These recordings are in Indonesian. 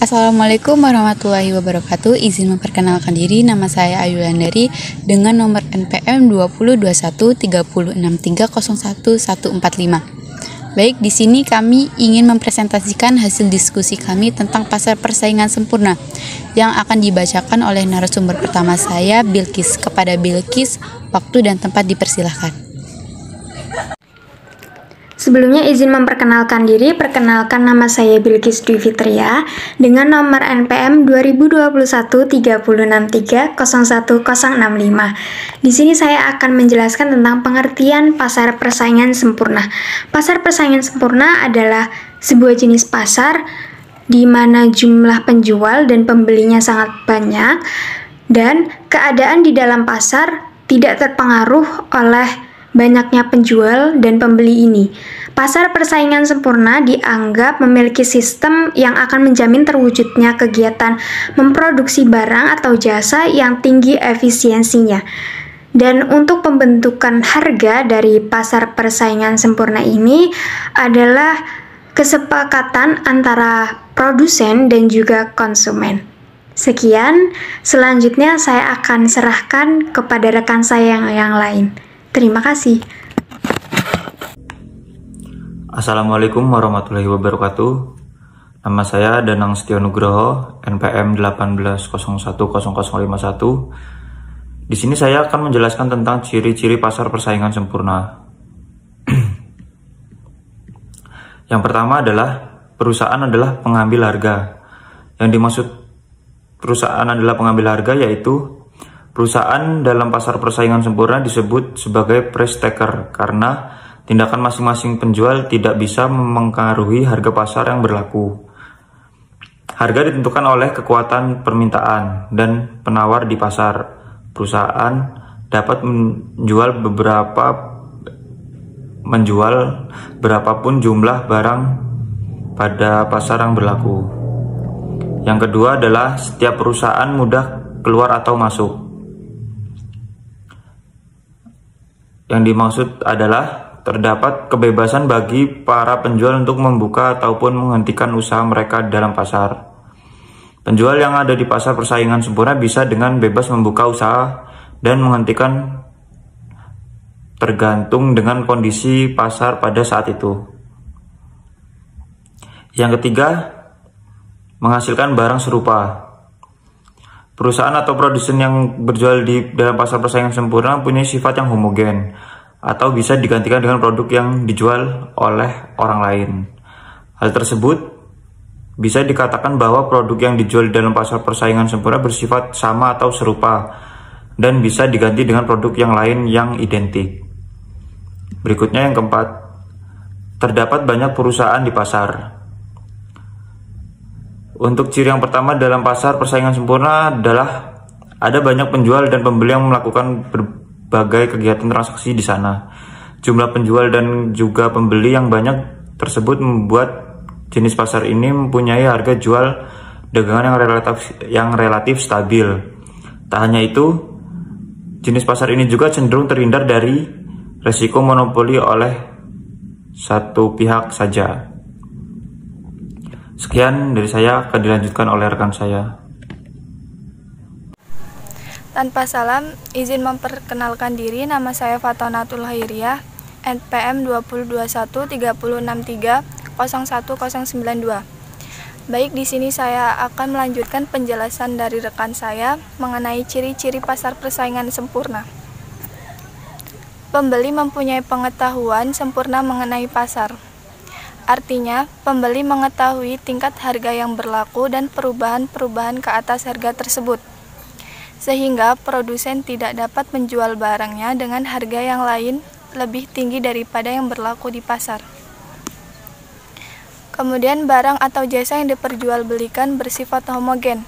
Assalamualaikum warahmatullahi wabarakatuh. Izin memperkenalkan diri, nama saya Ayu Landari dengan nomor NPM 20213063011145. Baik, di sini kami ingin mempresentasikan hasil diskusi kami tentang pasar persaingan sempurna yang akan dibacakan oleh narasumber pertama saya, Bilkis. Kepada Bilkis, waktu dan tempat dipersilahkan. Sebelumnya izin memperkenalkan diri, perkenalkan nama saya Bilkis Dwi Fitria dengan nomor NPM 20213063011065. Di sini saya akan menjelaskan tentang pengertian pasar persaingan sempurna. Pasar persaingan sempurna adalah sebuah jenis pasar di mana jumlah penjual dan pembelinya sangat banyak dan keadaan di dalam pasar tidak terpengaruh oleh banyaknya penjual dan pembeli ini. Pasar persaingan sempurna dianggap memiliki sistem yang akan menjamin terwujudnya kegiatan memproduksi barang atau jasa yang tinggi efisiensinya. Dan untuk pembentukan harga dari pasar persaingan sempurna ini adalah kesepakatan antara produsen dan juga konsumen. Sekian, selanjutnya saya akan serahkan kepada rekan saya yang lain. Terima kasih. Assalamualaikum warahmatullahi wabarakatuh. Nama saya Danang Setio Nugroho, NPM 18010051. Di sini saya akan menjelaskan tentang ciri-ciri pasar persaingan sempurna. Yang pertama adalah perusahaan adalah pengambil harga. Yang dimaksud perusahaan adalah pengambil harga yaitu perusahaan dalam pasar persaingan sempurna disebut sebagai price taker karena tindakan masing-masing penjual tidak bisa mempengaruhi harga pasar yang berlaku. Harga ditentukan oleh kekuatan permintaan dan penawar di pasar. Perusahaan dapat menjual berapapun jumlah barang pada pasar yang berlaku. Yang kedua adalah setiap perusahaan mudah keluar atau masuk. Yang dimaksud adalah terdapat kebebasan bagi para penjual untuk membuka ataupun menghentikan usaha mereka dalam pasar. Penjual yang ada di pasar persaingan sempurna bisa dengan bebas membuka usaha dan menghentikan tergantung dengan kondisi pasar pada saat itu. Yang ketiga, menghasilkan barang serupa. Perusahaan atau produsen yang berjual di dalam pasar persaingan sempurna punya sifat yang homogen atau bisa digantikan dengan produk yang dijual oleh orang lain. Hal tersebut bisa dikatakan bahwa produk yang dijual di dalam pasar persaingan sempurna bersifat sama atau serupa dan bisa diganti dengan produk yang lain yang identik. Berikutnya yang keempat, terdapat banyak perusahaan di pasar. Untuk ciri yang pertama dalam pasar persaingan sempurna adalah ada banyak penjual dan pembeli yang melakukan berbagai kegiatan transaksi di sana. Jumlah penjual dan juga pembeli yang banyak tersebut membuat jenis pasar ini mempunyai harga jual dagangan yang relatif stabil. Tak hanya itu, jenis pasar ini juga cenderung terhindar dari resiko monopoli oleh satu pihak saja. Sekian dari saya, akan dilanjutkan oleh rekan saya. Tanpa salam, izin memperkenalkan diri, nama saya Fatonatul Hairiyah, NPM 20213063011092. Baik, di sini saya akan melanjutkan penjelasan dari rekan saya mengenai ciri-ciri pasar persaingan sempurna. Pembeli mempunyai pengetahuan sempurna mengenai pasar. Artinya, pembeli mengetahui tingkat harga yang berlaku dan perubahan-perubahan ke atas harga tersebut, sehingga produsen tidak dapat menjual barangnya dengan harga yang lain lebih tinggi daripada yang berlaku di pasar. Kemudian, barang atau jasa yang diperjualbelikan bersifat homogen.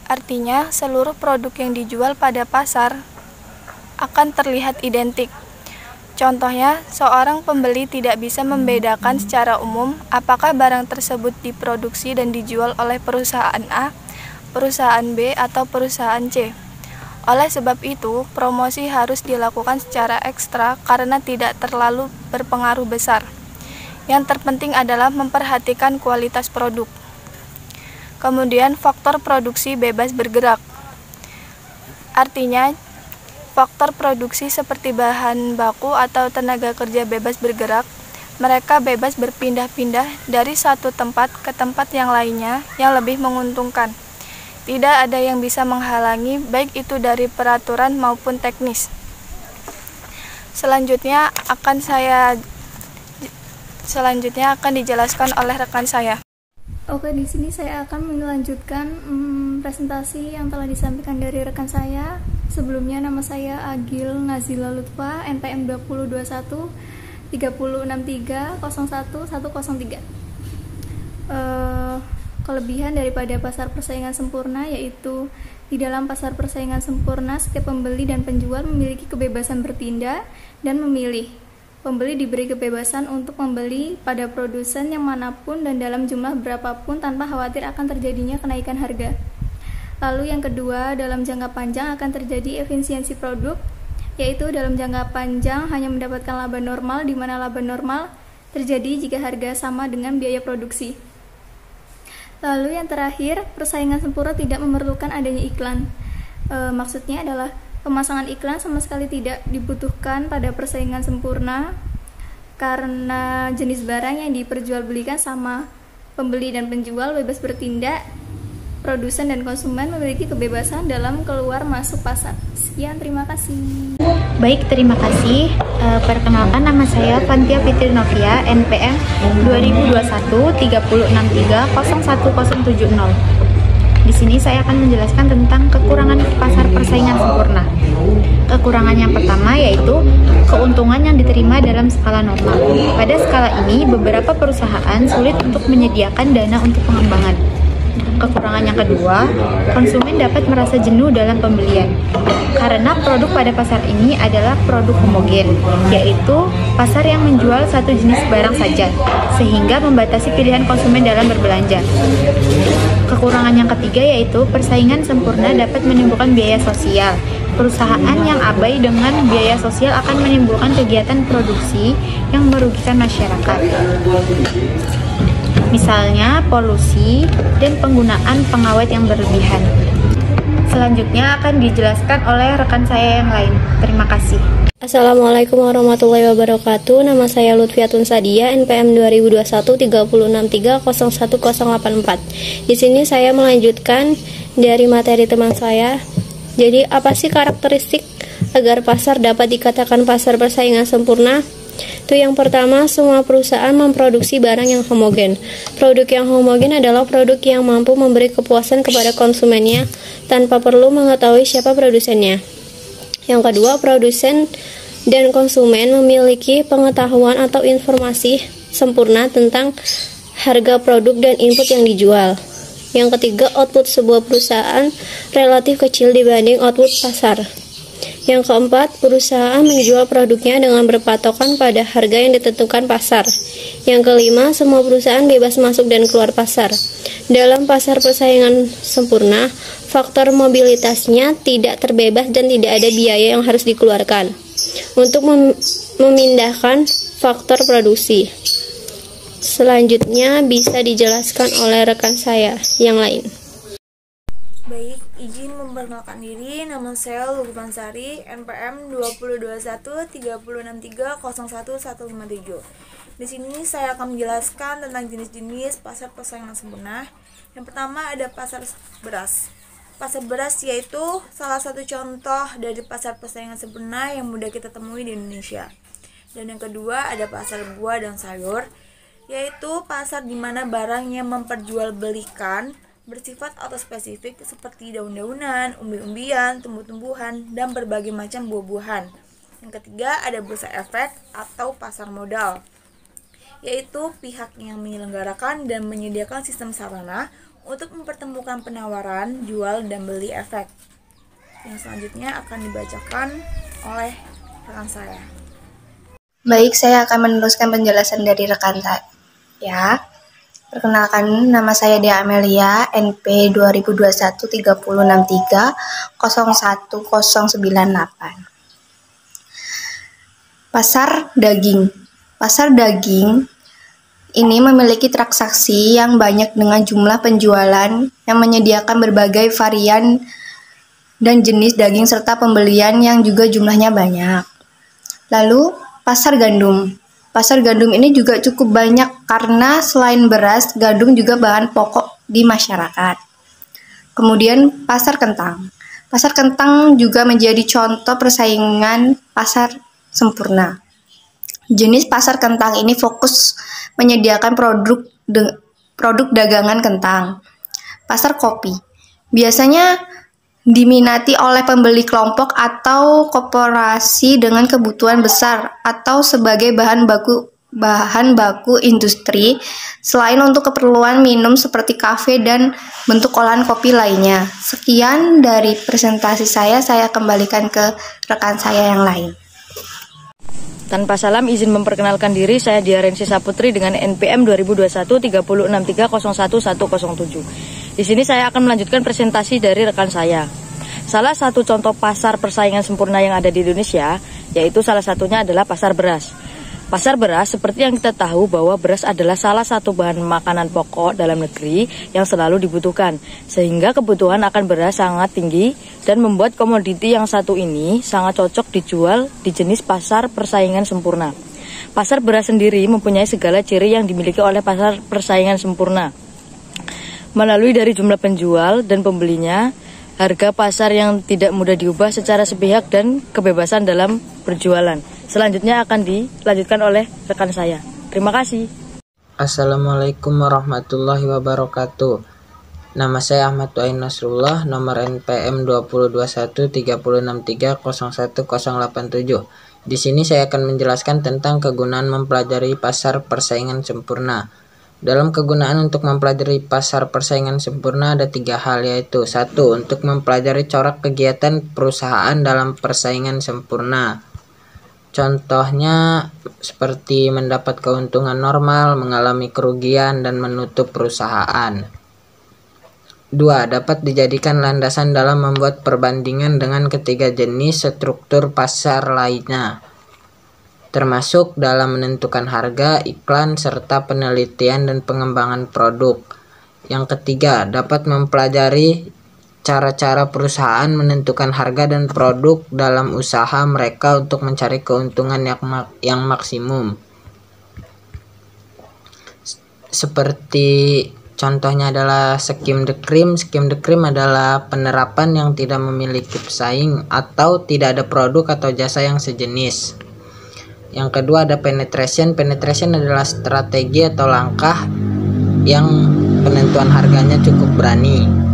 Artinya, seluruh produk yang dijual pada pasar akan terlihat identik. Contohnya, seorang pembeli tidak bisa membedakan secara umum apakah barang tersebut diproduksi dan dijual oleh perusahaan A, perusahaan B, atau perusahaan C. Oleh sebab itu, promosi harus dilakukan secara ekstra karena tidak terlalu berpengaruh besar. Yang terpenting adalah memperhatikan kualitas produk. Kemudian faktor produksi bebas bergerak. Artinya, faktor produksi seperti bahan baku atau tenaga kerja bebas bergerak. Mereka bebas berpindah-pindah dari satu tempat ke tempat yang lainnya yang lebih menguntungkan. Tidak ada yang bisa menghalangi, baik itu dari peraturan maupun teknis. Selanjutnya akan dijelaskan oleh rekan saya. Oke, di sini saya akan melanjutkan presentasi yang telah disampaikan dari rekan saya. Sebelumnya nama saya Agil Nazila Lutfa, NPM 2021 3063 01 103. Kelebihan daripada pasar persaingan sempurna yaitu di dalam pasar persaingan sempurna setiap pembeli dan penjual memiliki kebebasan bertindak dan memilih. Pembeli diberi kebebasan untuk membeli pada produsen yang manapun dan dalam jumlah berapapun tanpa khawatir akan terjadinya kenaikan harga. Lalu yang kedua, dalam jangka panjang akan terjadi efisiensi produk, yaitu dalam jangka panjang hanya mendapatkan laba normal, di mana laba normal terjadi jika harga sama dengan biaya produksi. Lalu yang terakhir, persaingan sempurna tidak memerlukan adanya iklan. Maksudnya adalah pemasangan iklan sama sekali tidak dibutuhkan pada persaingan sempurna karena jenis barang yang diperjualbelikan sama, pembeli dan penjual bebas bertindak, produsen dan konsumen memiliki kebebasan dalam keluar masuk pasar. Sekian, terima kasih. Baik, terima kasih. Perkenalkan, nama saya Fantia Fitri Novia, NPM 2021 3063 01070. Di sini saya akan menjelaskan tentang kekurangan pasar persaingan sempurna. Kekurangan yang pertama yaitu keuntungan yang diterima dalam skala normal. Pada skala ini, beberapa perusahaan sulit untuk menyediakan dana untuk pengembangan. Kekurangan yang kedua, konsumen dapat merasa jenuh dalam pembelian. Karena produk pada pasar ini adalah produk homogen, yaitu pasar yang menjual satu jenis barang saja, sehingga membatasi pilihan konsumen dalam berbelanja. Kekurangan yang ketiga yaitu persaingan sempurna dapat menimbulkan biaya sosial. Perusahaan yang abai dengan biaya sosial akan menimbulkan kegiatan produksi yang merugikan masyarakat. Misalnya polusi dan penggunaan pengawet yang berlebihan. Selanjutnya akan dijelaskan oleh rekan saya yang lain. Terima kasih. Assalamualaikum warahmatullahi wabarakatuh. Nama saya Lutfiatun Sadia, NPM 2021 3063 01084. Di sini saya melanjutkan dari materi teman saya. Jadi, apa sih karakteristik agar pasar dapat dikatakan pasar persaingan sempurna? Itu yang pertama, semua perusahaan memproduksi barang yang homogen. Produk yang homogen adalah produk yang mampu memberi kepuasan kepada konsumennya tanpa perlu mengetahui siapa produsennya. Yang kedua, produsen dan konsumen memiliki pengetahuan atau informasi sempurna tentang harga produk dan input yang dijual. Yang ketiga, output sebuah perusahaan relatif kecil dibanding output pasar. Yang keempat, perusahaan menjual produknya dengan berpatokan pada harga yang ditentukan pasar. Yang kelima, semua perusahaan bebas masuk dan keluar pasar. Dalam pasar persaingan sempurna, faktor mobilitasnya tidak terbebas dan tidak ada biaya yang harus dikeluarkan untuk memindahkan faktor produksi. Selanjutnya bisa dijelaskan oleh rekan saya yang lain. Baik, izin memperkenalkan diri, nama saya Lukman Sari, NPM 2021 3063 01157. Di sini saya akan menjelaskan tentang jenis-jenis pasar persaingan sempurna. Yang pertama ada pasar beras. Pasar beras yaitu salah satu contoh dari pasar persaingan sempurna yang mudah kita temui di Indonesia. Dan yang kedua ada pasar buah dan sayur, yaitu pasar di mana barang yang memperjualbelikan bersifat atau spesifik seperti daun-daunan, umbi-umbian, tumbuh-tumbuhan, dan berbagai macam buah-buahan. Yang ketiga ada bursa efek atau pasar modal, yaitu pihak yang menyelenggarakan dan menyediakan sistem sarana untuk mempertemukan penawaran, jual, dan beli efek. Yang selanjutnya akan dibacakan oleh rekan saya. Baik, saya akan meneruskan penjelasan dari rekan saya. Perkenalkan, nama saya Dea Amelia, NP 2021 3063 01098. Pasar daging. Pasar daging ini memiliki transaksi yang banyak dengan jumlah penjualan yang menyediakan berbagai varian dan jenis daging serta pembelian yang juga jumlahnya banyak. Lalu, pasar gandum. Pasar gandum ini juga cukup banyak karena selain beras, gandum juga bahan pokok di masyarakat. Kemudian, pasar kentang. Pasar kentang juga menjadi contoh persaingan pasar sempurna. Jenis pasar kentang ini fokus menyediakan produk dagangan kentang. Pasar kopi biasanya diminati oleh pembeli kelompok atau koperasi dengan kebutuhan besar atau sebagai bahan baku industri selain untuk keperluan minum seperti kafe dan bentuk olahan kopi lainnya. Sekian dari presentasi saya kembalikan ke rekan saya yang lain. Tanpa salam, izin memperkenalkan diri, saya Diarensi Saputri dengan NPM 2021 306301107. Di sini saya akan melanjutkan presentasi dari rekan saya. Salah satu contoh pasar persaingan sempurna yang ada di Indonesia, yaitu salah satunya adalah pasar beras. Pasar beras, seperti yang kita tahu bahwa beras adalah salah satu bahan makanan pokok dalam negeri yang selalu dibutuhkan, sehingga kebutuhan akan beras sangat tinggi dan membuat komoditi yang satu ini sangat cocok dijual di jenis pasar persaingan sempurna. Pasar beras sendiri mempunyai segala ciri yang dimiliki oleh pasar persaingan sempurna. Melalui dari jumlah penjual dan pembelinya, harga pasar yang tidak mudah diubah secara sepihak dan kebebasan dalam berjualan. Selanjutnya akan dilanjutkan oleh rekan saya. Terima kasih. Assalamualaikum warahmatullahi wabarakatuh. Nama saya Ahmad Tuain Nasrullah, nomor NPM 20213063010087. Di sini saya akan menjelaskan tentang kegunaan mempelajari pasar persaingan sempurna. Dalam kegunaan untuk mempelajari pasar persaingan sempurna ada 3 hal, yaitu 1. Untuk mempelajari corak kegiatan perusahaan dalam persaingan sempurna. Contohnya seperti mendapat keuntungan normal, mengalami kerugian, dan menutup perusahaan. 2. Dapat dijadikan landasan dalam membuat perbandingan dengan ketiga jenis struktur pasar lainnya, termasuk dalam menentukan harga, iklan, serta penelitian dan pengembangan produk. Yang ketiga, dapat mempelajari cara-cara perusahaan menentukan harga dan produk dalam usaha mereka untuk mencari keuntungan yang maksimum. Seperti contohnya adalah scheme the cream. Scheme the cream adalah penerapan yang tidak memiliki pesaing atau tidak ada produk atau jasa yang sejenis. Yang kedua ada penetration. Penetration adalah strategi atau langkah yang penentuan harganya cukup berani.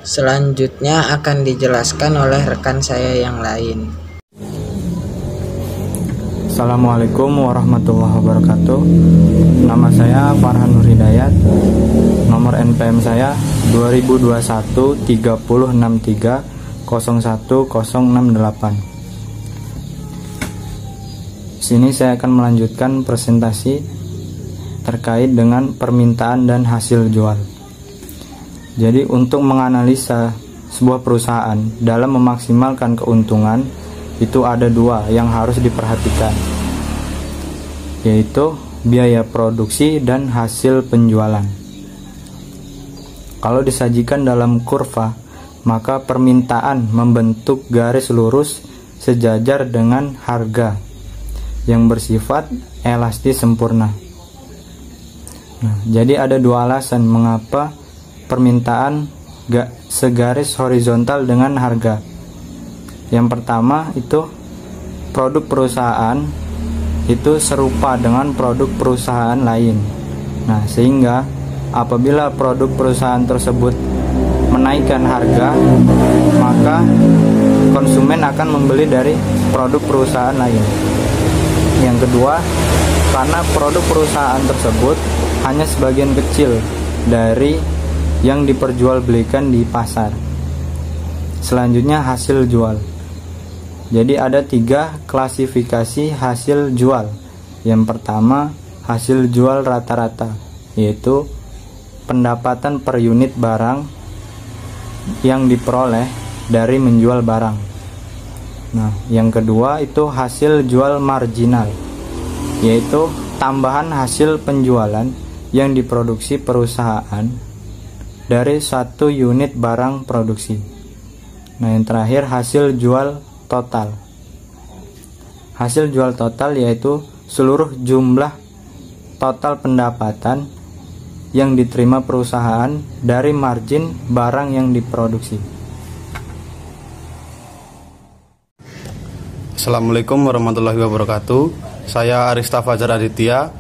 Selanjutnya akan dijelaskan oleh rekan saya yang lain. Assalamualaikum warahmatullahi wabarakatuh. Nama saya Farhan Nur Hidayat. Nomor NPM saya 2021 3063 01068. Sini saya akan melanjutkan presentasi terkait dengan permintaan dan hasil jual. Jadi untuk menganalisa sebuah perusahaan dalam memaksimalkan keuntungan itu ada 2 yang harus diperhatikan, yaitu biaya produksi dan hasil penjualan. Kalau disajikan dalam kurva, maka permintaan membentuk garis lurus sejajar dengan harga yang bersifat elastis sempurna. Nah, jadi ada 2 alasan mengapa permintaan segaris horizontal dengan harga. Yang pertama itu produk perusahaan itu serupa dengan produk perusahaan lain. Nah, sehingga apabila produk perusahaan tersebut menaikkan harga, maka konsumen akan membeli dari produk perusahaan lain. Yang kedua, karena produk perusahaan tersebut hanya sebagian kecil dari yang diperjualbelikan di pasar. Selanjutnya hasil jual. Jadi ada 3 klasifikasi hasil jual. Yang pertama hasil jual rata-rata, yaitu pendapatan per unit barang yang diperoleh dari menjual barang. Nah, yang kedua itu hasil jual marginal, yaitu tambahan hasil penjualan yang diproduksi perusahaan dari satu unit barang produksi. Nah, yang terakhir hasil jual total. Hasil jual total yaitu seluruh jumlah total pendapatan yang diterima perusahaan dari margin barang yang diproduksi. Assalamualaikum warahmatullahi wabarakatuh. Saya Arista Fajar Aditya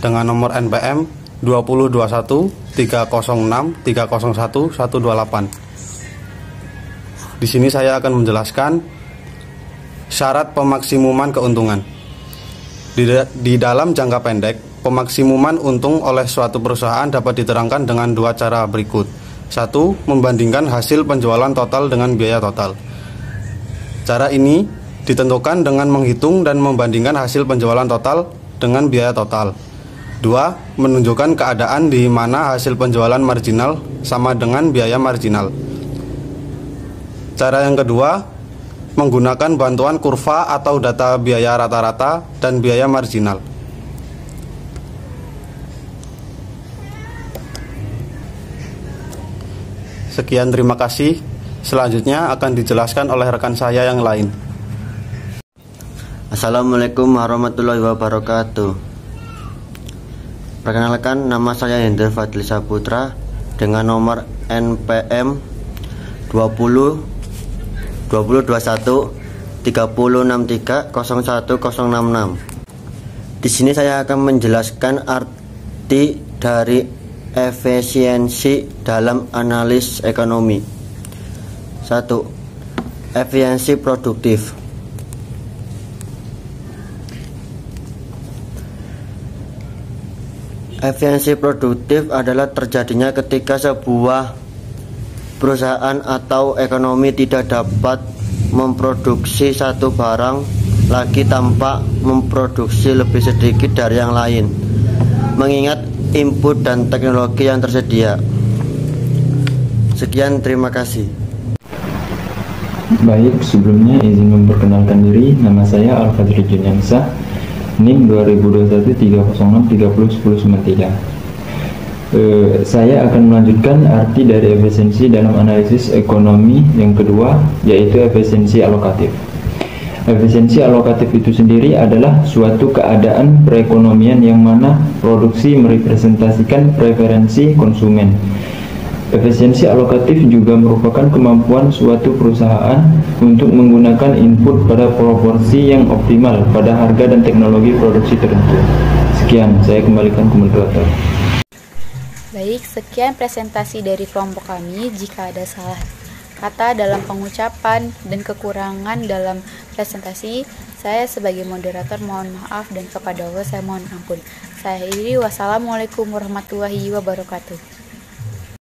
dengan nomor NPM 2021 306 301 128. Di sini saya akan menjelaskan syarat pemaksimuman keuntungan. Di dalam jangka pendek, pemaksimuman untung oleh suatu perusahaan dapat diterangkan dengan dua cara berikut. 1. Membandingkan hasil penjualan total dengan biaya total. Cara ini ditentukan dengan menghitung dan membandingkan hasil penjualan total dengan biaya total. 2. Menunjukkan keadaan di mana hasil penjualan marginal sama dengan biaya marginal. Cara yang kedua, menggunakan bantuan kurva atau data biaya rata-rata dan biaya marginal. Sekian, terima kasih. Selanjutnya akan dijelaskan oleh rekan saya yang lain. Assalamualaikum warahmatullahi wabarakatuh. Perkenalkan, nama saya Hendra Fadli Saputra dengan nomor NPM 2021 3063 01066. Di sini saya akan menjelaskan arti dari efisiensi dalam analis ekonomi. 1. Efisiensi produktif. Efisiensi produktif adalah terjadinya ketika sebuah perusahaan atau ekonomi tidak dapat memproduksi satu barang lagi tanpa memproduksi lebih sedikit dari yang lain, mengingat input dan teknologi yang tersedia. Sekian, terima kasih. Baik, sebelumnya izin memperkenalkan diri. Nama saya Al-Fadri Junyansah, NIM 2021-3010-1093. Saya akan melanjutkan arti dari efisiensi dalam analisis ekonomi yang kedua, yaitu efisiensi alokatif. Efisiensi alokatif itu sendiri adalah suatu keadaan perekonomian yang mana produksi merepresentasikan preferensi konsumen. Efisiensi alokatif juga merupakan kemampuan suatu perusahaan untuk menggunakan input pada proporsi yang optimal pada harga dan teknologi produksi tertentu. Sekian, saya kembalikan ke moderator. Baik, sekian presentasi dari kelompok kami. Jika ada salah kata dalam pengucapan dan kekurangan dalam presentasi, saya sebagai moderator mohon maaf, dan kepada Allah saya mohon ampun. Saya akhiri, wassalamualaikum warahmatullahi wabarakatuh.